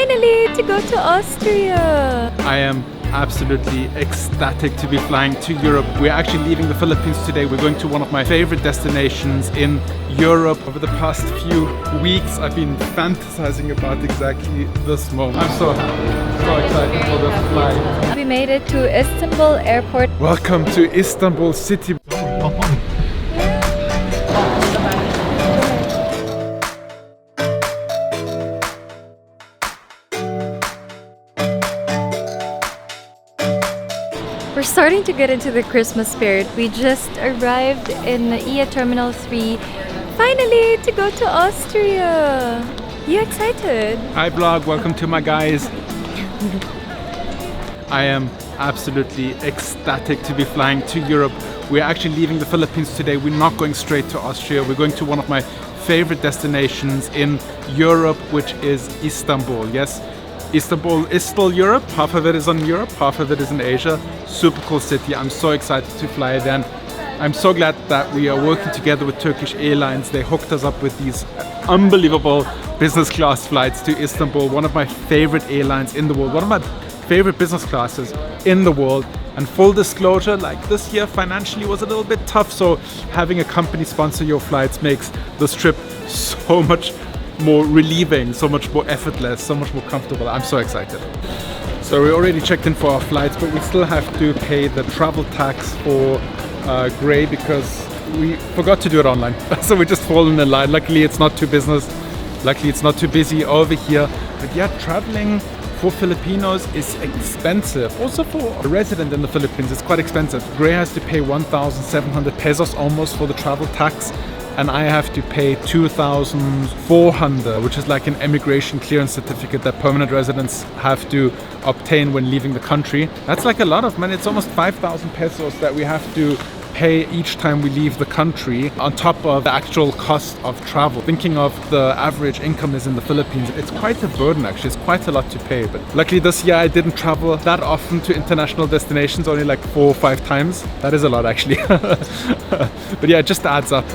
Finally, to go to Austria! I am absolutely ecstatic to be flying to Europe. We're actually leaving the Philippines today. We're going to one of my favorite destinations in Europe. Over the past few weeks, I've been fantasizing about exactly this moment. I'm so happy, so excited for this flight. We made it to Istanbul Airport. Welcome to Istanbul city. We're starting to get into the Christmas spirit. We just arrived in IA Terminal 3. Finally, to go to Austria. You excited? Hi vlog, welcome to my guys. I am absolutely ecstatic to be flying to Europe. We're actually leaving the Philippines today. We're not going straight to Austria. We're going to one of my favorite destinations in Europe, which is Istanbul. Yes, Istanbul is still Europe. Half of it is in Europe, half of it is in Asia. Super cool city. I'm so excited to fly there. And I'm so glad that we are working together with Turkish Airlines. They hooked us up with these unbelievable business class flights to Istanbul, one of my favorite airlines in the world, one of my favorite business classes in the world. And full disclosure, like this year financially was a little bit tough, so having a company sponsor your flights makes this trip so much more relieving, so much more effortless, so much more comfortable. I'm so excited. So we already checked in for our flights, but we still have to pay the travel tax for Grey because we forgot to do it online. So we just fallen in line. Luckily it's not too business, luckily it's not too busy over here. But yeah, traveling for Filipinos is expensive. Also for a resident in the Philippines, it's quite expensive. Grey has to pay 1,700 pesos almost for the travel tax, and I have to pay 2,400, which is like an immigration clearance certificate that permanent residents have to obtain when leaving the country. That's like a lot of money. It's almost 5,000 pesos that we have to pay each time we leave the country, on top of the actual cost of travel. Thinking of the average income is in the Philippines, it's quite a burden actually, it's quite a lot to pay. But luckily this year I didn't travel that often to international destinations, only like 4 or 5 times. That is a lot actually. But yeah, it just adds up.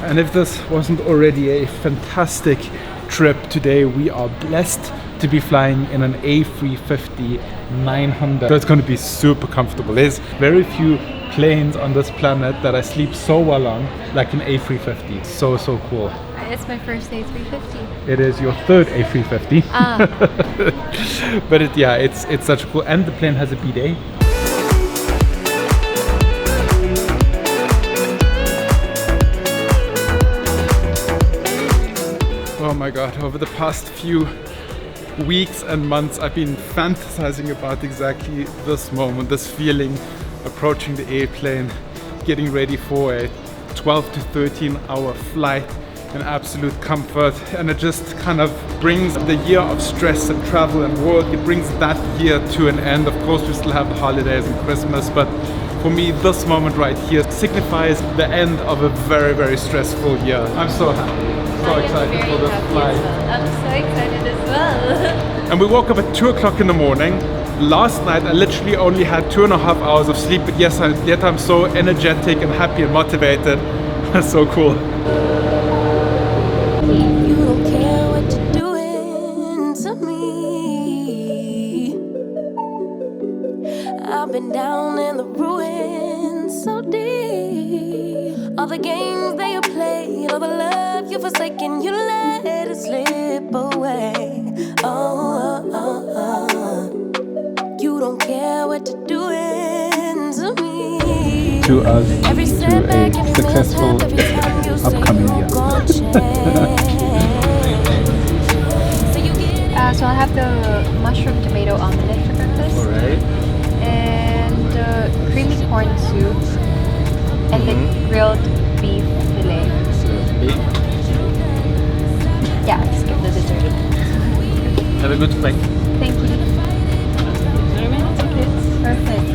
And if this wasn't already a fantastic trip today, we are blessed to be flying in an A350-900. So it's going to be super comfortable. There's very few planes on this planet that I sleep so well on, like an A350. So cool. It's my first A350. It is your third A350. Ah. But it's such cool. And the plane has a bidet. Oh my god, over the past few weeks and months I've been fantasizing about exactly this moment, this feeling, approaching the airplane, getting ready for a 12 to 13 hour flight in absolute comfort, and it just kind of brings the year of stress and travel and work, it brings that year to an end. Of course we still have the holidays and Christmas, but for me this moment right here signifies the end of a very, very stressful year. I'm so happy. So excited for this flight. I'm so excited as well. And we woke up at 2 o'clock in the morning. Last night I literally only had 2.5 hours of sleep, but yet I'm so energetic and happy and motivated. So cool. You don't care what you're doing to me. I've been down in the ruins so deep. All the games that you played, all the love you forsaken, you let it slip away. You don't care what you're doing to me. To us, to a successful upcoming year. So I'll have the mushroom tomato omelette for breakfast. Alright. And creamy corn soup. And the grilled beef fillet. Yeah, skip the dessert. Have a good flight. Thank you. It's perfect.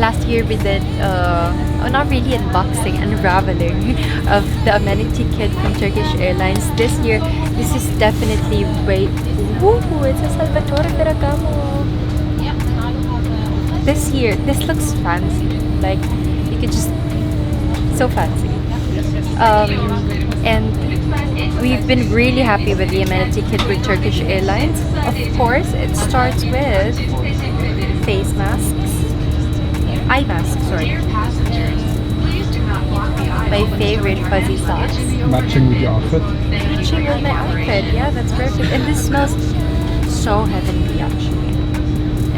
Last year we did, not really unboxing, unraveling of the amenity kit from Turkish Airlines. This year, this is definitely way. Ooh, it's a Salvatore Ferragamo. This year, this looks fancy. Like, you could just, so fancy. And we've been really happy with the amenity kit with Turkish Airlines. Of course, it starts with face masks, eye masks, sorry. My favorite fuzzy socks. Matching with your outfit. Matching with my outfit, yeah, that's perfect. And this smells so heavenly actually.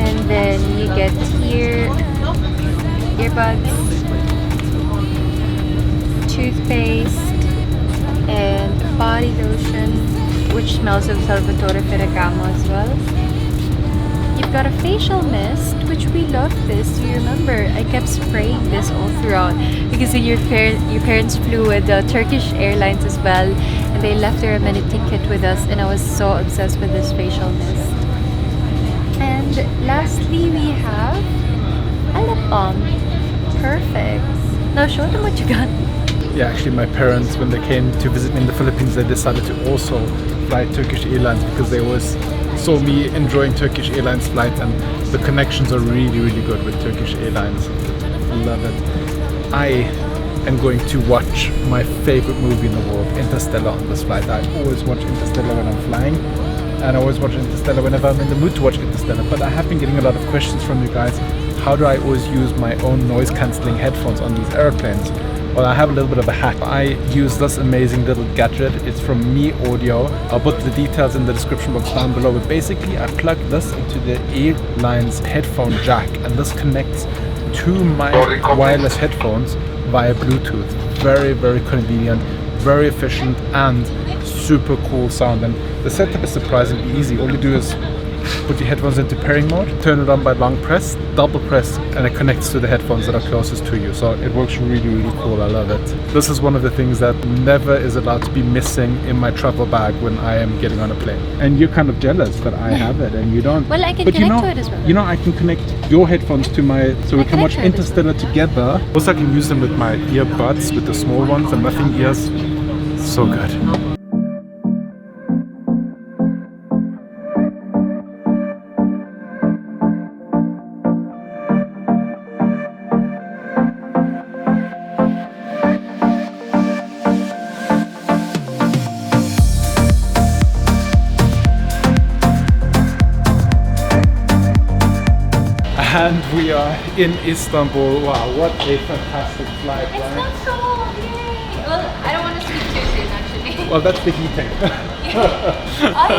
And then you get here earbuds, toothpaste, and body lotion, which smells of Salvatore Ferragamo as well. You've got a facial mist, which we love this. Do you remember? I kept spraying this all throughout because your parents flew with Turkish Airlines as well, and they left their amenity kit with us, and I was so obsessed with this facial mist. And lastly, we have a lip balm. Perfect. Now show them what you got. Yeah, actually my parents, when they came to visit me in the Philippines, they decided to also fly Turkish Airlines because they always saw me enjoying Turkish Airlines flights, and the connections are really, really good with Turkish Airlines. Love it. I am going to watch my favorite movie in the world, Interstellar, on this flight. I always watch Interstellar when I'm flying, and I always watch Interstellar whenever I'm in the mood to watch Interstellar. But I have been getting a lot of questions from you guys. How do I always use my own noise cancelling headphones on these airplanes? Well, I have a little bit of a hack. I use this amazing little gadget. It's from Me Audio. I'll put the details in the description box down below. But basically, I plug this into the airline's headphone jack, and this connects to my wireless headphones via Bluetooth. Very, very convenient, very efficient, and super cool sound. And the setup is surprisingly easy. All you do is put your headphones into pairing mode, turn it on by long press, double press, and it connects to the headphones that are closest to you. So it works really, really cool. I love it. This is one of the things that never is allowed to be missing in my travel bag when I am getting on a plane. And you're kind of jealous that I have it and you don't. Well, I can but connect to it as well. You know, I can connect your headphones to my, so we can watch Interstellar together. Also, I can use them with my earbuds, with the small ones, the nothing ears. So good. And we are in Istanbul. Wow, what a fantastic flight, It's right? not cold, yay! Well, I don't want to speak too soon actually. Well, that's the heating. Oh,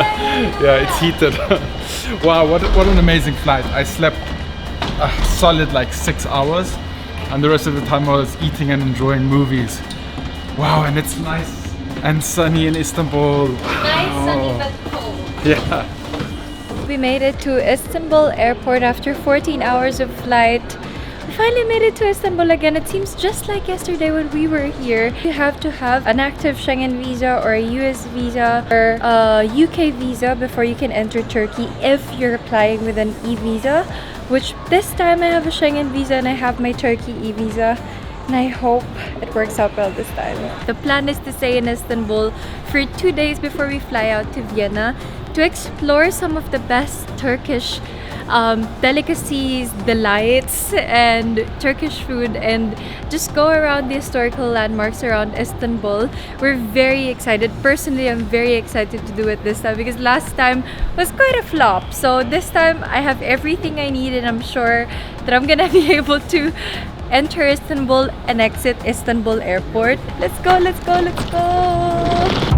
yeah. Yeah, it's heated. Wow, what an amazing flight. I slept a solid like 6 hours, and the rest of the time I was eating and enjoying movies. Wow, and it's nice and sunny in Istanbul. Nice, sunny, but cold. Yeah. We made it to Istanbul airport after 14 hours of flight. We finally made it to Istanbul again. It seems just like yesterday when we were here. You have to have an active Schengen visa or a US visa or a UK visa before you can enter Turkey if you're applying with an e-visa, which this time I have a Schengen visa and I have my Turkey e-visa. And I hope it works out well this time. The plan is to stay in Istanbul for 2 days before we fly out to Vienna to explore some of the best Turkish delicacies, delights, and Turkish food, and just go around the historical landmarks around Istanbul. We're very excited. Personally, I'm very excited to do it this time because last time was quite a flop. So this time I have everything I need, and I'm sure that I'm gonna be able to enter Istanbul and exit Istanbul airport. Let's go, let's go, let's go!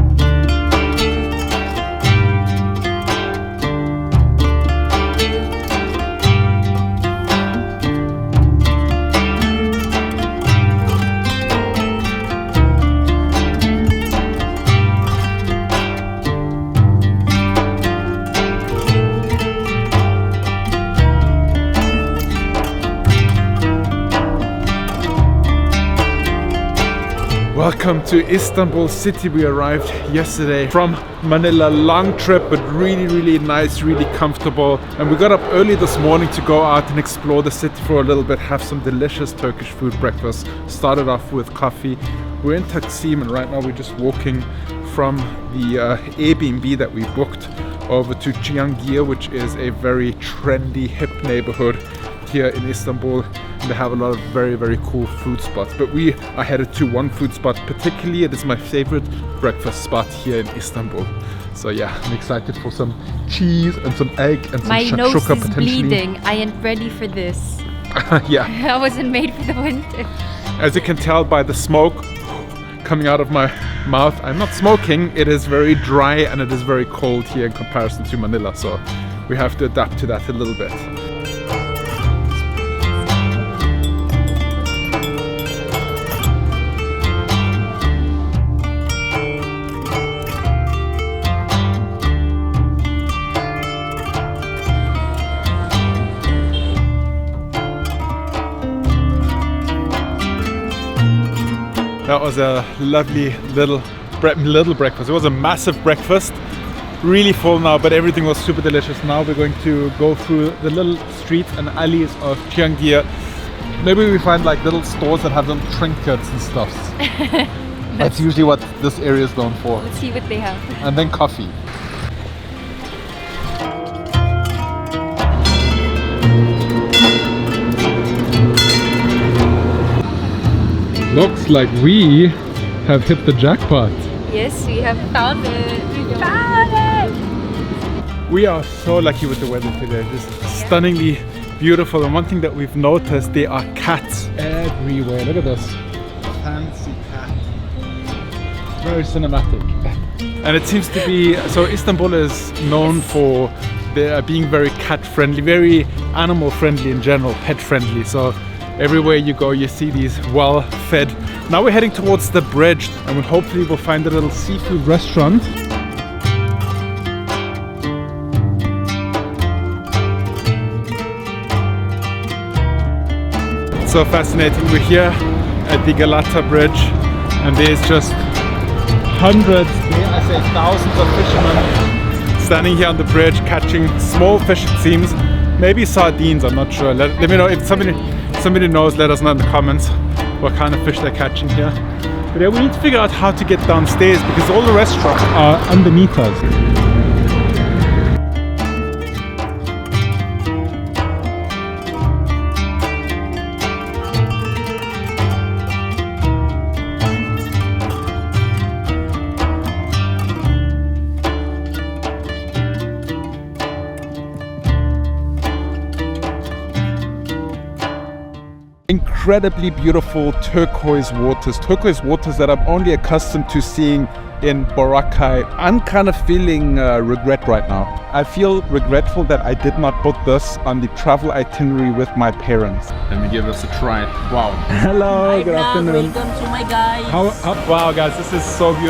Welcome to Istanbul city. We arrived yesterday from Manila. Long trip, but really nice, really comfortable. And we got up early this morning to go out and explore the city for a little bit, have some delicious Turkish food breakfast. Started off with coffee. We're in Taksim, and right now we're just walking from the Airbnb that we booked over to Cihangir, which is a very trendy, hip neighborhood here in Istanbul. They have a lot of very, very cool food spots. But we are headed to one food spot, particularly it is my favorite breakfast spot here in Istanbul. So yeah, I'm excited for some cheese and some egg and some My nose shakshuka is potentially. bleeding. I ain't ready for this. Yeah. I wasn't made for the winter. As you can tell by the smoke coming out of my mouth, I'm not smoking. It is very dry and it is very cold here in comparison to Manila. So we have to adapt to that a little bit. That was a lovely little breakfast. It was a massive breakfast. Really full now, but everything was super delicious. Now we're going to go through the little streets and alleys of Chiangir. Maybe we find like little stores that have little trinkets and stuff. That's usually what this area is known for. Let's see what they have. And then coffee. Looks like we have hit the jackpot. Yes, we have found it. We found it. We are so lucky with the weather today. Just stunningly beautiful. And one thing that we've noticed, there are cats everywhere. Look at this. Fancy cat. Very cinematic. And it seems to be, so Istanbul is known for being very cat friendly, very animal friendly in general, pet friendly. So everywhere you go, you see these well-fed. Now we're heading towards the bridge, and we hopefully will find a little seafood restaurant. It's so fascinating. We're here at the Galata bridge, and there's just hundreds, I say thousands of fishermen standing here on the bridge catching small fish, it seems. Maybe sardines, I'm not sure. Let me know if somebody knows, let us know in the comments what kind of fish they're catching here. But yeah, we need to figure out how to get downstairs because all the restaurants are underneath us. Incredibly beautiful turquoise waters that I'm only accustomed to seeing in Boracay. I'm kind of feeling regret right now. I feel regretful that I did not put this on the travel itinerary with my parents. Let me give this a try. Wow. Hello, good afternoon. Welcome to my guys. Wow guys, this is so beautiful.